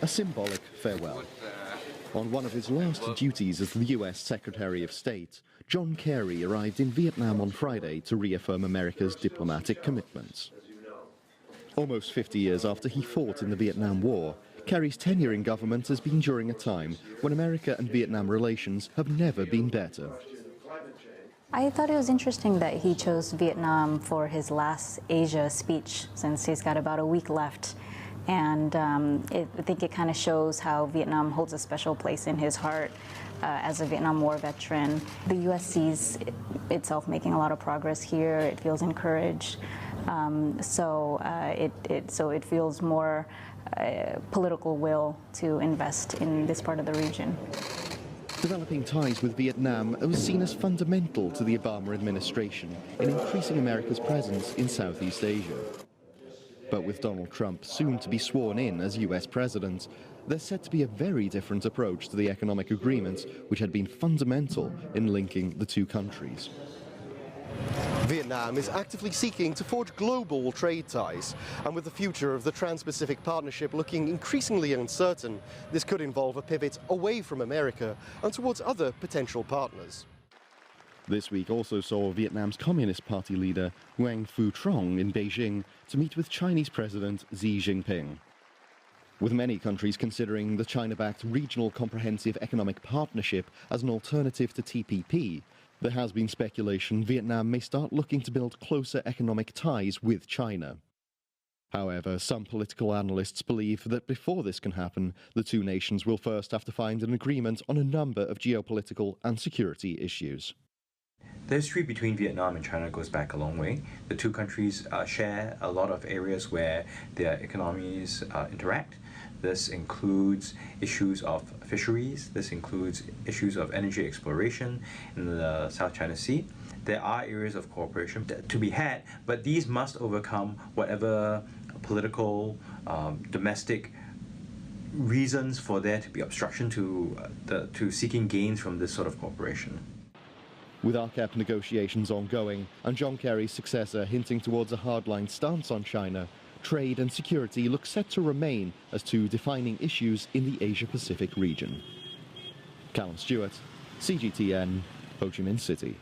A symbolic farewell. On one of his last duties as the US Secretary of State, John Kerry arrived in Vietnam on Friday to reaffirm America's diplomatic commitments. Almost 50 years after he fought in the Vietnam War, Kerry's tenure in government has been during a time when America and Vietnam relations have never been better. I thought it was interesting that he chose Vietnam for his last Asia speech, since he's got about a week left. And I think it kind of shows how Vietnam holds a special place in his heart as a Vietnam War veteran. The U.S. sees itself making a lot of progress here. It feels encouraged. So it feels more political will to invest in this part of the region. Developing ties with Vietnam was seen as fundamental to the Obama administration in increasing America's presence in Southeast Asia. But with Donald Trump soon to be sworn in as US president, there's set to be a very different approach to the economic agreement which had been fundamental in linking the two countries. Vietnam is actively seeking to forge global trade ties, and with the future of the Trans-Pacific Partnership looking increasingly uncertain, this could involve a pivot away from America and towards other potential partners. This week also saw Vietnam's Communist Party leader Nguyen Phu Trong in Beijing to meet with Chinese President Xi Jinping. With many countries considering the China-backed Regional Comprehensive Economic Partnership as an alternative to TPP, there has been speculation Vietnam may start looking to build closer economic ties with China. However, some political analysts believe that before this can happen, the two nations will first have to find an agreement on a number of geopolitical and security issues. The history between Vietnam and China goes back a long way. The two countries share a lot of areas where their economies interact. This includes issues of fisheries. This includes issues of energy exploration in the South China Sea. There are areas of cooperation to be had, but these must overcome whatever political, domestic reasons for there to be obstruction to seeking gains from this sort of cooperation. With RCEP negotiations ongoing and John Kerry's successor hinting towards a hardline stance on China, trade and security look set to remain as two defining issues in the Asia-Pacific region. Callum Stewart, CGTN, Ho Chi Minh City.